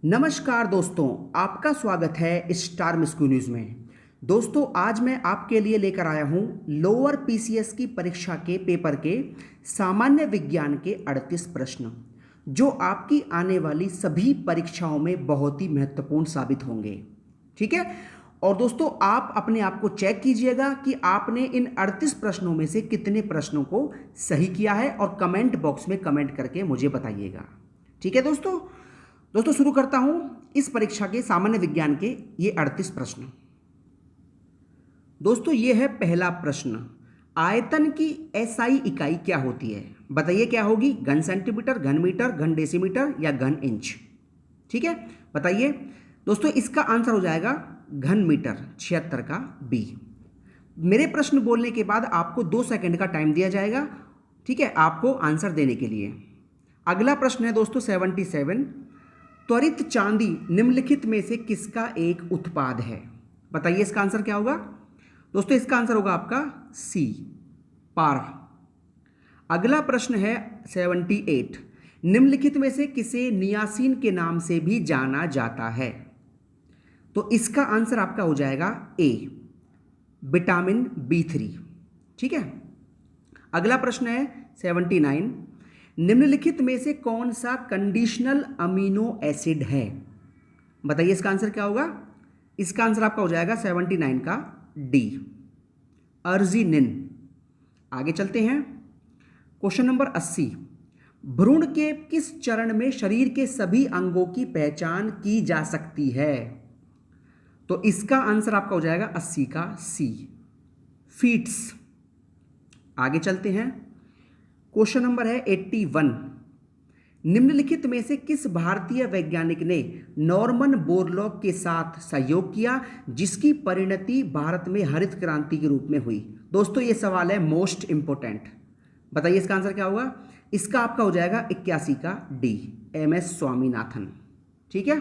नमस्कार दोस्तों, आपका स्वागत है स्टार मिस्कू न्यूज़ में। दोस्तों, आज मैं आपके लिए लेकर आया हूं लोअर पीसीएस की परीक्षा के पेपर के सामान्य विज्ञान के 38 प्रश्न, जो आपकी आने वाली सभी परीक्षाओं में बहुत ही महत्वपूर्ण साबित होंगे। ठीक है। और दोस्तों, आप अपने आप को चेक कीजिएगा कि आपने इन 38 प्रश्नों में से कितने प्रश्नों को सही किया है और कमेंट बॉक्स में कमेंट करके मुझे बताइएगा। ठीक है दोस्तों, शुरू करता हूं इस परीक्षा के सामान्य विज्ञान के ये 38 प्रश्न। दोस्तों, ये है पहला प्रश्न। आयतन की एसआई इकाई क्या होती है? बताइए क्या होगी? घन सेंटीमीटर, घन मीटर, घन डेसीमीटर या घन इंच? ठीक है, बताइए दोस्तों। इसका आंसर हो जाएगा घन मीटर, 76 का बी। मेरे प्रश्न बोलने के बाद आपको 2 सेकंड का टाइम दिया जाएगा, ठीक है, आपको आंसर देने के लिए। अगला प्रश्न है दोस्तों 77। त्वरित चांदी निम्नलिखित में से किसका एक उत्पाद है? बताइए इसका आंसर क्या होगा? दोस्तों, इसका आंसर होगा आपका सी, पारा। अगला प्रश्न है 78। निम्नलिखित में से किसे नियासिन के नाम से भी जाना जाता है? तो इसका आंसर आपका हो जाएगा ए, विटामिन B3। ठीक है। अगला प्रश्न है 79। निम्नलिखित में से कौन सा कंडीशनल अमीनो एसिड है? बताइए इसका आंसर क्या होगा? इसका आंसर आपका हो जाएगा 79 का डी, अर्जिनिन। आगे चलते हैं, क्वेश्चन नंबर 80। भ्रूण के किस चरण में शरीर के सभी अंगों की पहचान की जा सकती है? तो इसका आंसर आपका हो जाएगा 80 का सी, फीट्स। आगे चलते हैं, क्वेश्चन नंबर है 81। निम्नलिखित में से किस भारतीय वैज्ञानिक ने नॉर्मन बोरलॉग के साथ सहयोग किया, जिसकी परिणति भारत में हरित क्रांति के रूप में हुई? दोस्तों, ये सवाल है मोस्ट इंपोर्टेंट। बताइए इसका आंसर क्या होगा? इसका आपका हो जाएगा 81 का डी, MS स्वामीनाथन। ठीक है।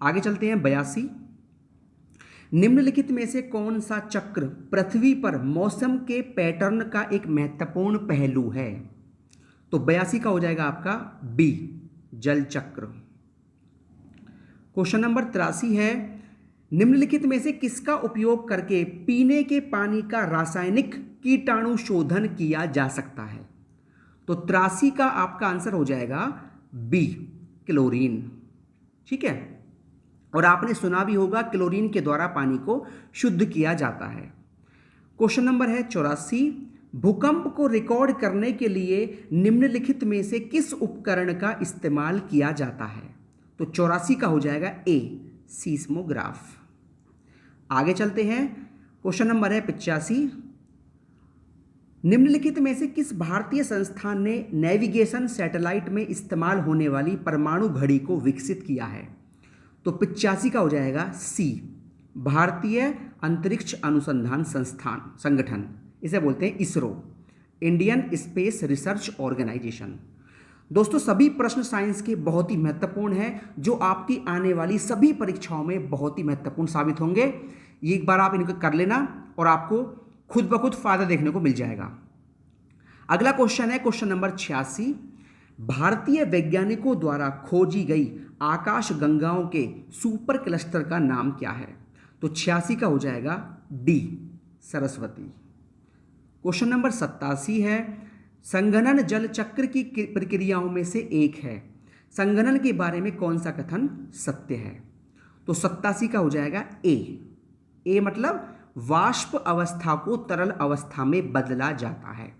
आगे चलते हैं 82। निम्नलिखित में से कौन सा चक्र पृथ्वी पर मौसम के पैटर्न का एक महत्वपूर्ण पहलू है? तो 82 का हो जाएगा आपका बी, जल चक्र। क्वेश्चन नंबर 83 है। निम्नलिखित में से किसका उपयोग करके पीने के पानी का रासायनिक कीटाणु शोधन किया जा सकता है? तो 83 का आपका आंसर हो जाएगा बी, क्लोरीन। ठीक है। और आपने सुना भी होगा क्लोरीन के द्वारा पानी को शुद्ध किया जाता है। क्वेश्चन नंबर है 84। भूकंप को रिकॉर्ड करने के लिए निम्नलिखित में से किस उपकरण का इस्तेमाल किया जाता है? तो 84 का हो जाएगा ए, सीस्मोग्राफ। आगे चलते हैं, क्वेश्चन नंबर है 85। निम्नलिखित में से किस भारतीय संस्थान ने नेविगेशन सैटेलाइट में इस्तेमाल होने वाली परमाणु घड़ी को विकसित किया है? तो 85 का हो जाएगा सी, भारतीय अंतरिक्ष अनुसंधान संगठन, इसे बोलते हैं ISRO, Indian Space Research Organisation. दोस्तों, सभी प्रश्न साइंस के बहुत ही महत्वपूर्ण हैं, जो आपकी आने वाली सभी परीक्षाओं में बहुत ही महत्वपूर्ण साबित होंगे। ये एक बार आप इनको कर लेना और आपको खुद ब खुद फायदा देखने को मिल जाएगा। अगला क्वेश्चन है क्वेश्चन नंबर 86। भारतीय वैज्ञानिकों द्वारा खोजी गई आकाश गंगाओं के सुपर क्लस्टर का नाम क्या है? तो 86 का हो जाएगा डी, सरस्वती। क्वेश्चन नंबर 87 है। संघनन जल चक्र की प्रक्रियाओं में से एक है। संघनन के बारे में कौन सा कथन सत्य है? तो 87 का हो जाएगा ए मतलब वाष्प अवस्था को तरल अवस्था में बदला जाता है।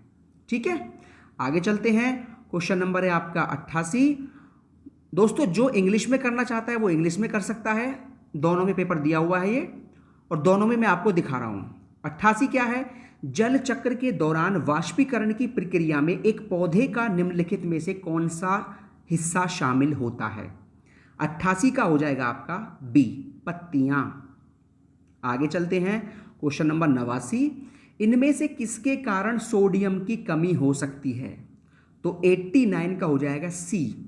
ठीक है। आगे चलते हैं, क्वेश्चन नंबर है आपका 88। दोस्तों, जो इंग्लिश में करना चाहता है वो इंग्लिश में कर सकता है। दोनों में पेपर दिया हुआ है ये, और दोनों में मैं आपको दिखा रहा हूं। 88 क्या है? जल चक्र के दौरान वाष्पीकरण की प्रक्रिया में एक पौधे का निम्नलिखित में से कौन सा हिस्सा शामिल होता है? 88 का हो जाएगा आपका बी, पत्तियां। आगे चलते हैं, क्वेश्चन नंबर 89। इनमें से किसके कारण सोडियम की कमी हो सकती है? तो 89 का हो जाएगा सी,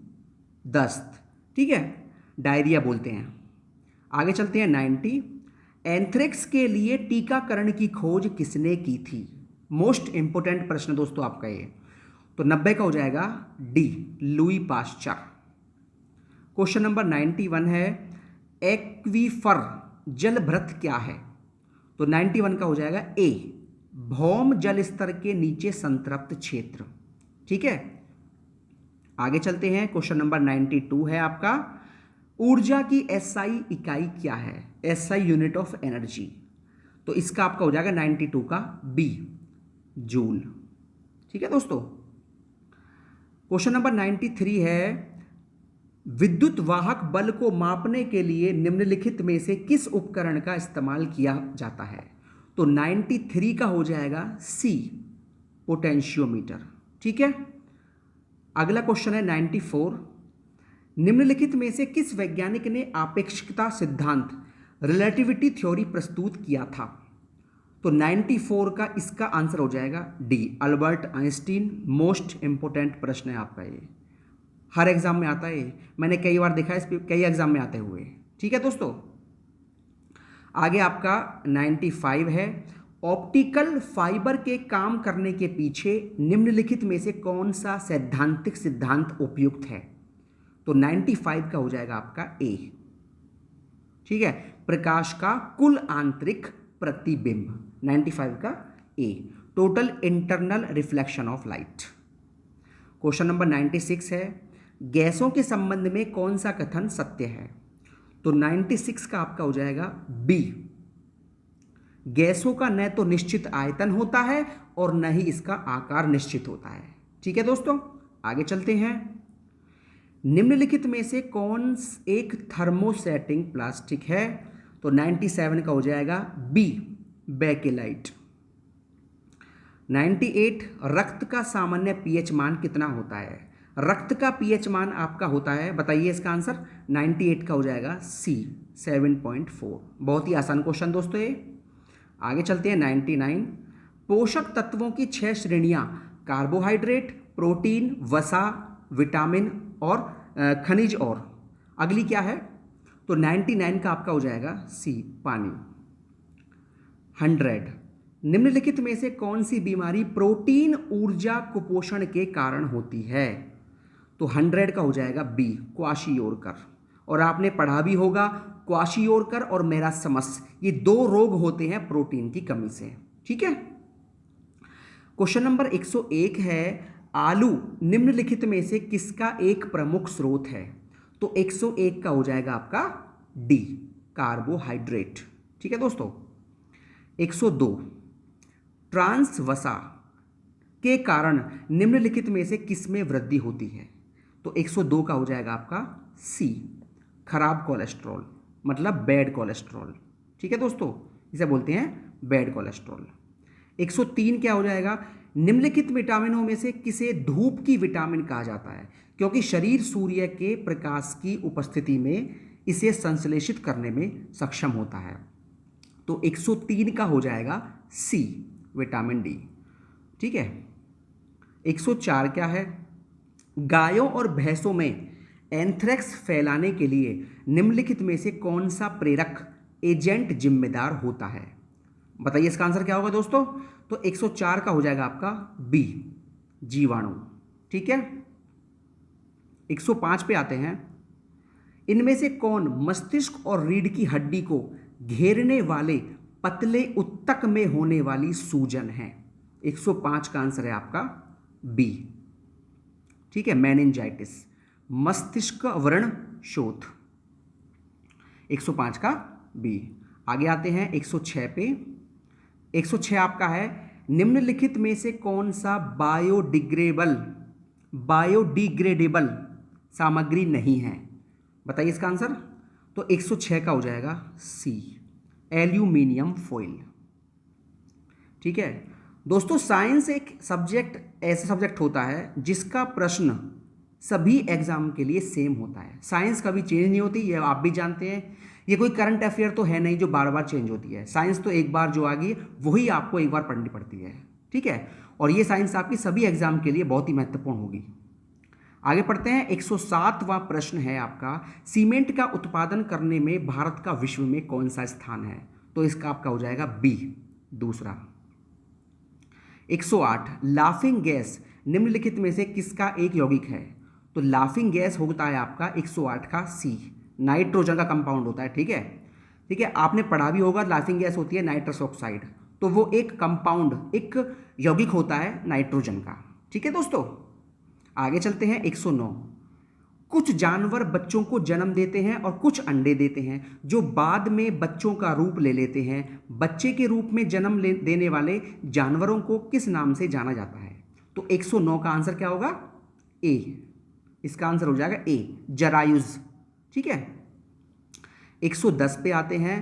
दस्त। ठीक है, डायरिया बोलते हैं। आगे चलते हैं 90। एंथ्रेक्स के लिए टीकाकरण की खोज किसने की थी? मोस्ट इंपोर्टेंट प्रश्न दोस्तों आपका ये। तो 90 का हो जाएगा D, Louis Pasteur. Question number 91 है, एक्वीफर जलभृत क्या है? तो 91 का हो जाएगा ए, भौम जल स्तर के नीचे संतृप्त क्षेत्र। ठीक है, आगे चलते हैं। क्वेश्चन नंबर 92 है आपका, ऊर्जा की एसआई इकाई क्या है? SI unit of energy. तो इसका आपका हो जाएगा 92 का बी, जूल। ठीक है दोस्तों। क्वेश्चन नंबर 93 है, विद्युत वाहक बल को मापने के लिए निम्नलिखित में से किस उपकरण का इस्तेमाल किया जाता है? तो 93 का हो जाएगा सी, पोटेंशियोमीटर। ठीक है, अगला क्वेश्चन है 94, निम्नलिखित में से किस वैज्ञानिक ने आपेक्षिकता सिद्धांत, रिलेटिविटी थ्योरी प्रस्तुत किया था? तो 94 का इसका आंसर हो जाएगा D, Albert Einstein. Most important प्रश्न है आपका ये, हर एग्जाम में आता है, मैंने कई बार देखा है इस पे, कई एग्जाम में आते हुए। ठीक है दोस्तों, आगे आपका 95 है, ऑप्टिकल फाइबर के काम करने के पीछे निम्नलिखित में से कौन सा सैद्धांतिक सिद्धांत उपयुक्त है? तो 95 का हो जाएगा आपका ए। ठीक है, प्रकाश का कुल आंतरिक प्रतिबिंब, 95 का A, total internal reflection of light. Question number 96 है, गैसों के संबंध में कौन सा कथन सत्य है? तो 96 का आपका हो जाएगा बी, गैसों का न तो निश्चित आयतन होता है और न ही इसका आकार निश्चित होता है। ठीक है दोस्तों, आगे चलते हैं। निम्नलिखित में से कौन एक थर्मोसेटिंग प्लास्टिक है? तो 97 का हो जाएगा बी, बेकेलाइट। 98, रक्त का सामान्य पीएच मान कितना होता है? रक्त का पीएच मान आपका होता है, बताइए इसका आंसर। 98 का हो जाएगा सी, 7.4। बहुत ही आसान क्वेश्चन दोस्तों ये। आगे चलते हैं 99, पोषक तत्वों की 6 श्रेणियां, कार्बोहाइड्रेट, प्रोटीन, वसा, विटामिन और खनिज, और अगली क्या है? तो 99 का आपका हो जाएगा सी, पानी। 100, निम्नलिखित में से कौन सी बीमारी प्रोटीन ऊर्जा कुपोषण के कारण होती है? तो 100 का हो जाएगा बी, क्वाशियोरकर। और आपने पढ़ा भी होगा, क्वाशियोरकर और मेरासमस, ये 2 रोग होते हैं प्रोटीन की कमी से। ठीक है, क्वेश्चन नंबर 101 है, आलू निम्नलिखित में से किसका एक प्रमुख स्रोत है? तो 101 का हो जाएगा आपका डी, कार्बोहाइड्रेट। ठीक है दोस्तों। 102, ट्रांस वसा के कारण निम्नलिखित में से किसमें वृद्धि होती है? तो 102 का हो जाएगा आपका सी, खराब कोलेस्ट्रॉल, मतलब बैड कोलेस्ट्रॉल। ठीक है दोस्तों, इसे बोलते हैं बैड कोलेस्ट्रॉल। 103 क्या हो जाएगा? निम्नलिखित विटामिनों में से किसे धूप की विटामिन कहा जाता है? क्योंकि शरीर सूर्य के प्रकाश की उपस्थिति में इसे संश्लेषित करने में सक्षम होता है। तो 103 का हो जाएगा सी, विटामिन डी। ठीक है, 104 क्या है? गायों और भैंसों में एंथ्रेक्स फैलाने के लिए निम्नलिखित में से कौन सा प्रेरक एजेंट जिम्मेदार होता है? बताइए इसका आंसर क्या होगा दोस्तों? तो 104 का हो जाएगा आपका बी, जीवाणु। ठीक है, 105 पे आते हैं, इनमें से कौन मस्तिष्क और रीढ़ की हड्डी को घेरने वाले पतले उत्तक में होने वाली सूजन है? 105 का आंसर है आपका बी। ठीक है, मेनिंजाइटिस, मस्तिष्क व्रण शोथ। 105 का बी। आगे आते हैं 106 पे। 106 आपका है, निम्नलिखित में से कौन सा बायोडिग्रेडेबल सामग्री नहीं है? बताइए इसका आंसर। तो 106 का हो जाएगा सी, एल्यूमिनियम फॉइल। ठीक है दोस्तों, साइंस एक सब्जेक्ट ऐसा सब्जेक्ट होता है जिसका प्रश्न सभी एग्जाम के लिए सेम होता है। साइंस कभी चेंज नहीं होती, ये आप भी जानते हैं। ये कोई करंट अफेयर तो है नहीं जो बार बार चेंज होती है। साइंस तो एक बार जो आ गई वही आपको एक बार पढ़नी पड़ती है। ठीक है, और ये साइंस आपकी सभी एग्जाम के लिए बहुत ही महत्वपूर्ण होगी। आगे पढ़ते हैं। 107वां प्रश्न है आपका, सीमेंट का उत्पादन करने में भारत का विश्व में कौन सा स्थान है? तो इसका आपका हो जाएगा बी, दूसरा। 108, लाफिंग गैस निम्नलिखित में से किसका एक यौगिक है? तो लाफिंग गैस होता है आपका 108 का सी, नाइट्रोजन का कंपाउंड होता है। ठीक है, ठीक है, आपने पढ़ा भी होगा लाफिंग गैस होती है नाइट्रस ऑक्साइड, तो वो एक कंपाउंड, एक यौगिक होता है नाइट्रोजन का। ठीक है दोस्तों, आगे चलते हैं। 109, कुछ जानवर बच्चों को जन्म देते हैं और कुछ अंडे देते हैं जो बाद में बच्चों का रूप ले लेते हैं। बच्चे के रूप में जन्म देने वाले जानवरों को किस नाम से जाना जाता है? तो 109 का आंसर क्या होगा? ए। इसका आंसर हो जाएगा ए, जरायुज। ठीक है, 110 पे आते हैं।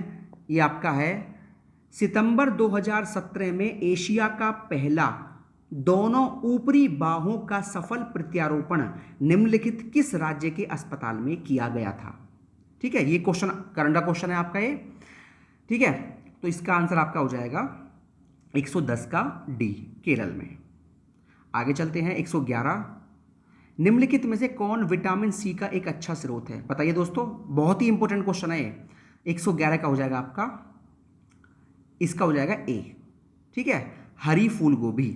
ये आपका है, सितंबर 2017 में एशिया का पहला दोनों ऊपरी बाहों का सफल प्रत्यारोपण निम्नलिखित किस राज्य के अस्पताल में किया गया था? ठीक है, ये क्वेश्चन करंट क्वेश्चन है आपका ये। ठीक है, तो इसका आंसर आपका हो जाएगा 110 का डी, केरल में। आगे चलते हैं। 111, निम्नलिखित में से कौन विटामिन सी का एक अच्छा स्रोत है? बताइए दोस्तों, बहुत ही इंपॉर्टेंट क्वेश्चन है ये। 111 का हो जाएगा आपका, इसका हो जाएगा ए। ठीक है, हरी फूल गोभी।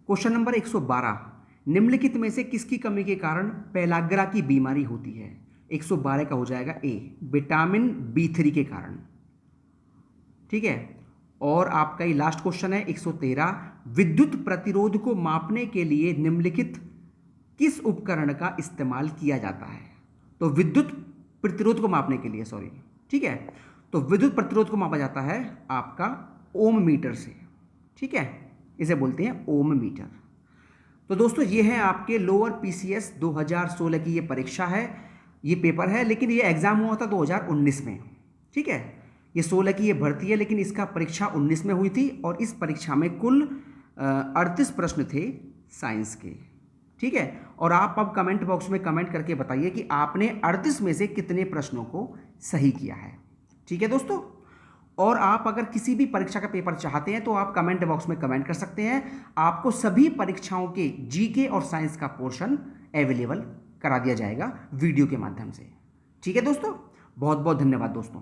क्वेश्चन नंबर 112, निम्नलिखित में से किसकी कमी के कारण पेलाग्रा की बीमारी होती है? 112 का हो जाएगा ए, विटामिन B3 के कारण। ठीक है, और आपका ये लास्ट क्वेश्चन है 113, विद्युत प्रतिरोध को मापने के लिए निम्नलिखित किस उपकरण का इस्तेमाल किया जाता है? तो विद्युत प्रतिरोध को मापने के लिए, सॉरी, ठीक है, तो विद्युत प्रतिरोध को मापा जाता है आपका ओम मीटर से। ठीक है, इसे बोलते हैं ओम मीटर। तो दोस्तों, ये है आपके लोअर PCS 2016 की ये परीक्षा है, ये पेपर है, लेकिन ये एग्जाम हुआ था 2019 में। ठीक है, ये 16 की ये भर्ती है, लेकिन इसका परीक्षा 19 में हुई थी, और इस परीक्षा में कुल 38 प्रश्न थे साइंस के। ठीक है, और आप अब कमेंट बॉक्स में कमेंट करके बताइए कि आपने 38 में से कितने प्रश्नों को सही किया है। ठीक है दोस्तों, और आप अगर किसी भी परीक्षा का पेपर चाहते हैं तो आप कमेंट बॉक्स में कमेंट कर सकते हैं। आपको सभी परीक्षाओं के GK और साइंस का पोर्शन अवेलेबल करा दिया जाएगा वीडियो के माध्यम से। ठीक है दोस्तों, बहुत बहुत धन्यवाद दोस्तों।